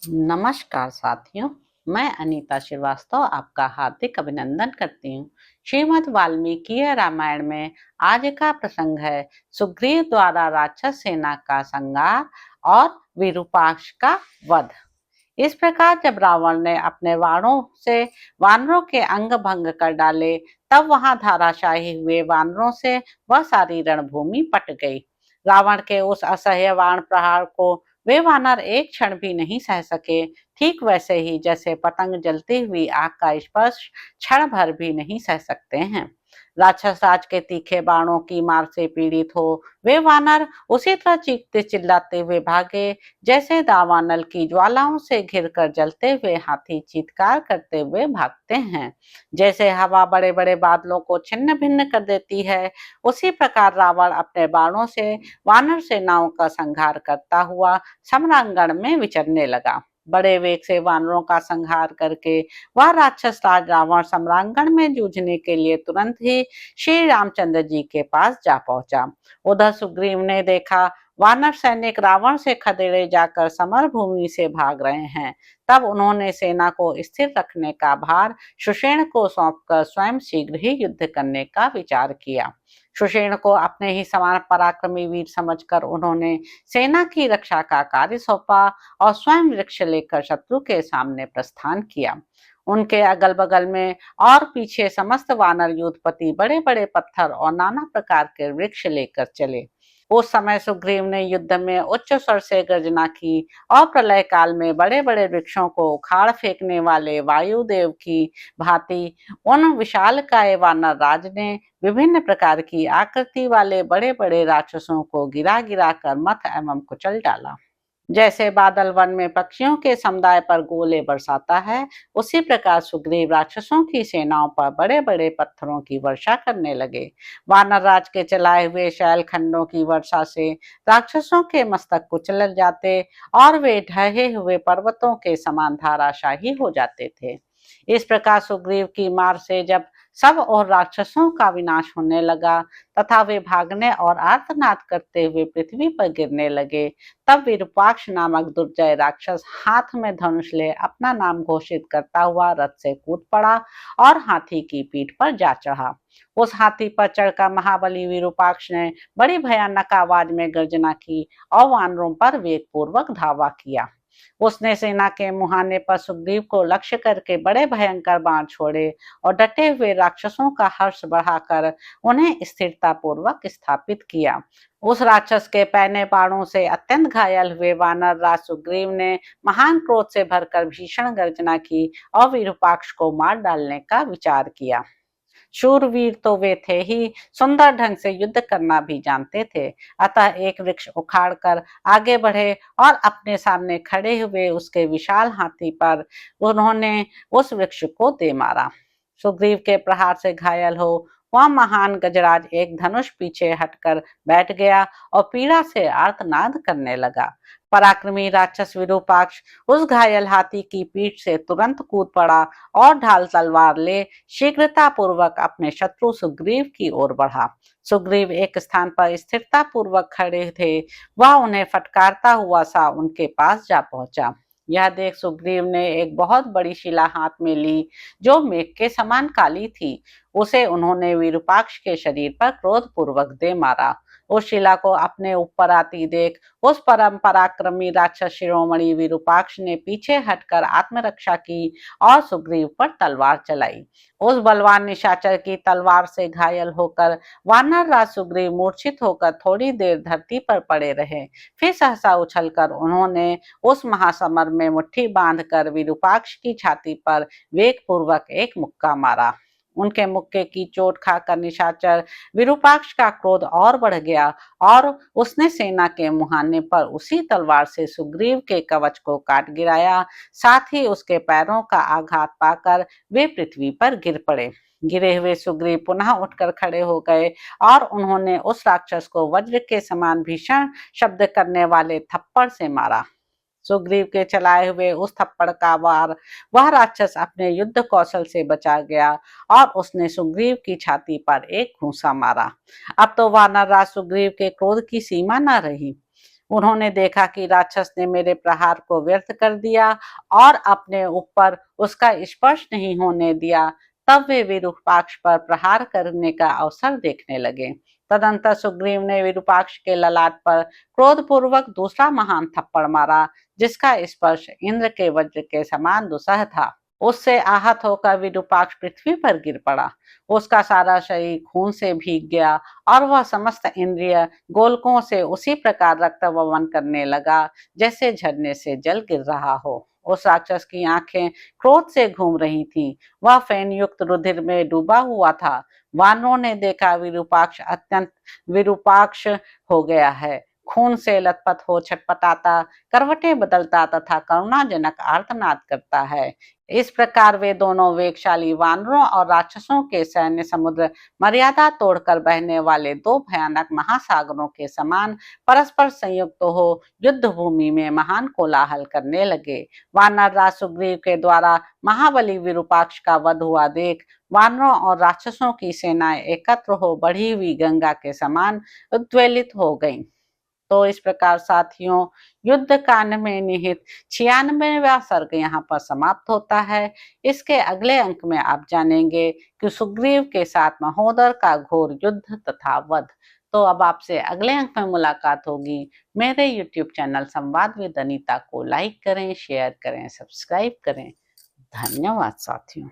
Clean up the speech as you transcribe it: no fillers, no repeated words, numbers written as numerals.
नमस्कार साथियों, मैं अनीता श्रीवास्तव आपका हार्दिक अभिनंदन करती हूँ। श्रीमद् वाल्मीकि रामायण में आज का प्रसंग है सुग्रीव द्वारा राक्षस सेना का संहार और विरूपाक्ष का वध। इस प्रकार जब रावण ने अपने बाणों से वानरों के अंग भंग कर डाले, तब वहां धाराशाही हुए वानरों से वह सारी रणभूमि पट गई। रावण के उस असह्य बाण प्रहार को वे वानर एक क्षण भी नहीं सह सके। ठीक वैसे ही जैसे पतंग जलती हुई आग का स्पर्श क्षण भर भी नहीं सह सकते हैं। राक्षस राज के तीखे बाणों की मार से पीड़ित हो वे वानर उसी तरह चीखते चिल्लाते हुए भागे जैसे दावानल की ज्वालाओं से घिरकर जलते हुए हाथी चीत्कार करते हुए भागते हैं। जैसे हवा बड़े बड़े बादलों को छिन्न भिन्न कर देती है, उसी प्रकार रावण अपने बाणों से वानर सेनाओं का संहार करता हुआ समरांगण में विचरने लगा। बड़े वेग से वानरों का संहार करके वह राक्षस राज रावण सम्रांगण में जूझने के लिए तुरंत ही श्री रामचंद्र जी के पास जा पहुंचा। उधर सुग्रीव ने देखा वानर सैनिक रावण से खदेड़े जाकर समर भूमि से भाग रहे हैं। तब उन्होंने सेना को स्थिर रखने का भार सुषेण को सौंपकर स्वयं शीघ्र ही युद्ध करने का विचार किया। सुषेण को अपने ही समान पराक्रमी वीर समझकर उन्होंने सेना की रक्षा का कार्य सौंपा और स्वयं वृक्ष लेकर शत्रु के सामने प्रस्थान किया। उनके अगल बगल में और पीछे समस्त वानर युद्धपति बड़े बड़े पत्थर और नाना प्रकार के वृक्ष लेकर चले। उस समय सुग्रीव ने युद्ध में उच्च स्वर से गर्जना की और प्रलय काल में बड़े बड़े वृक्षों को उखाड़ फेंकने वाले वायुदेव की भांति उन विशालकाय वानर राज ने विभिन्न प्रकार की आकृति वाले बड़े बड़े राक्षसों को गिरा गिरा कर मथ एवं कुचल डाला। जैसे बादल वन में पक्षियों के समुदाय पर गोले बरसाता है, उसी प्रकार सुग्रीव राक्षसों की सेनाओं पर बड़े बड़े पत्थरों की वर्षा करने लगे। वानर राज के चलाए हुए शैल खंडों की वर्षा से राक्षसों के मस्तक कुचल जाते और वे ढहे हुए पर्वतों के समान धाराशाही हो जाते थे। इस प्रकार सुग्रीव की मार से जब सब और राक्षसों का विनाश होने लगा तथा वे भागने और आर्तनाद करते हुए पृथ्वी पर गिरने लगे, तब विरूपाक्ष नामक दुर्जय राक्षस हाथ में धनुष ले अपना नाम घोषित करता हुआ रथ से कूद पड़ा और हाथी की पीठ पर जा चढ़ा। उस हाथी पर चढ़कर महाबली विरूपाक्ष ने बड़ी भयानक आवाज में गर्जना की और वानरों पर वेग पूर्वक धावा किया। उसने सेना के मुहाने पर सुग्रीव को लक्ष्य करके बड़े भयंकर बाण छोड़े और डटे हुए राक्षसों का हर्ष बढ़ाकर उन्हें स्थिरता पूर्वक स्थापित किया। उस राक्षस के पहने बाणों से अत्यंत घायल हुए वानर राज सुग्रीव ने महान क्रोध से भरकर भीषण गर्जना की और विरूपाक्ष को मार डालने का विचार किया। शूरवीर तो वे थे ही, सुंदर ढंग से युद्ध करना भी जानते थे। अतः एक वृक्ष उखाड़ कर आगे बढ़े और अपने सामने खड़े हुए उसके विशाल हाथी पर उन्होंने उस वृक्ष को दे मारा। सुग्रीव के प्रहार से घायल हो वह महान गजराज एक धनुष पीछे हटकर बैठ गया और पीड़ा से आर्तनाद करने लगा। पराक्रमी राक्षस विरूपाक्ष उस घायल हाथी की पीठ से तुरंत कूद पड़ा और ढाल तलवार ले शीघ्रता पूर्वक अपने शत्रु सुग्रीव की ओर बढ़ा। सुग्रीव एक स्थान पर स्थिरता पूर्वक खड़े थे, वह उन्हें फटकारता हुआ सा उनके पास जा पहुंचा। यह देख सुग्रीव ने एक बहुत बड़ी शिला हाथ में ली जो मेघ के समान काली थी। उसे उन्होंने विरूपाक्ष के शरीर पर क्रोध पूर्वक दे मारा। उस शिला को अपने ऊपर आती देख उस परम पराक्रमी राक्षस शिरोमणि विरूपाक्ष ने पीछे हटकर आत्मरक्षा की और सुग्रीव पर तलवार चलाई। उस बलवान निशाचर की तलवार से घायल होकर वानर राज सुग्रीव मूर्छित होकर थोड़ी देर धरती पर पड़े रहे। फिर सहसा उछलकर उन्होंने उस महासमर में मुट्ठी बांधकर विरूपाक्ष की छाती पर वेग पूर्वक एक मुक्का मारा। उनके मुक्के की चोट खाकर निशाचर विरूपाक्ष का क्रोध और बढ़ गया और उसने सेना के मुहाने पर उसी तलवार से सुग्रीव के कवच को काट गिराया। साथ ही उसके पैरों का आघात पाकर वे पृथ्वी पर गिर पड़े। गिरे हुए सुग्रीव पुनः उठकर खड़े हो गए और उन्होंने उस राक्षस को वज्र के समान भीषण शब्द करने वाले थप्पड़ से मारा। सुग्रीव के चलाए हुए उस थप्पड़ का वार वह राक्षस अपने युद्ध कौशल से बचा गया और उसने सुग्रीव की छाती पर एक घूंसा मारा। अब तो वानर राज सुग्रीव के क्रोध की सीमा न रही। उन्होंने देखा कि राक्षस ने मेरे प्रहार को व्यर्थ कर दिया और अपने ऊपर उसका स्पर्श नहीं होने दिया। तब वे विरूपाक्ष पर प्रहार करने का अवसर देखने लगे। तदंतर सुग्रीव ने विरूपाक्ष के ललाट पर क्रोधपूर्वक दूसरा महान थप्पड़ मारा, जिसका स्पर्श इंद्र के वज्र के समान दुसह था। उससे आहत होकर विरूपाक्ष पृथ्वी पर गिर पड़ा। उसका सारा शरीर खून से भीग गया और वह समस्त इंद्रिय गोलकों से उसी प्रकार रक्त वमन करने लगा जैसे झरने से जल गिर रहा हो। उस राक्षस की आंखें क्रोध से घूम रही थीं। वह फेन युक्त रुधिर में डूबा हुआ था। वानरों ने देखा विरूपाक्ष अत्यंत विरूपाक्ष हो गया है। खून से लथपथ हो छटपटाता, करवटें बदलता तथा करुणाजनक आर्तनाद करता है। इस प्रकार वे दोनों वेगशाली वानरों और राक्षसों के सैन्य समुद्र मर्यादा तोड़कर बहने वाले दो भयानक महासागरों के समान परस्पर संयुक्त हो युद्ध भूमि में महान कोलाहल करने लगे। वानर राज सुग्रीव के द्वारा महाबली विरूपाक्ष का वध हुआ देख वानरों और राक्षसों की सेनाएं एकत्र हो बढ़ी हुई गंगा के समान उद्वेलित हो गईं। तो इस प्रकार साथियों, युद्ध कांड में निहित 96वां सर्ग यहाँ पर समाप्त होता है। इसके अगले अंक में आप जानेंगे कि सुग्रीव के साथ महोदर का घोर युद्ध तथा वध। तो अब आपसे अगले अंक में मुलाकात होगी। मेरे YouTube चैनल संवाद विद अनीता को लाइक करें, शेयर करें, सब्सक्राइब करें। धन्यवाद साथियों।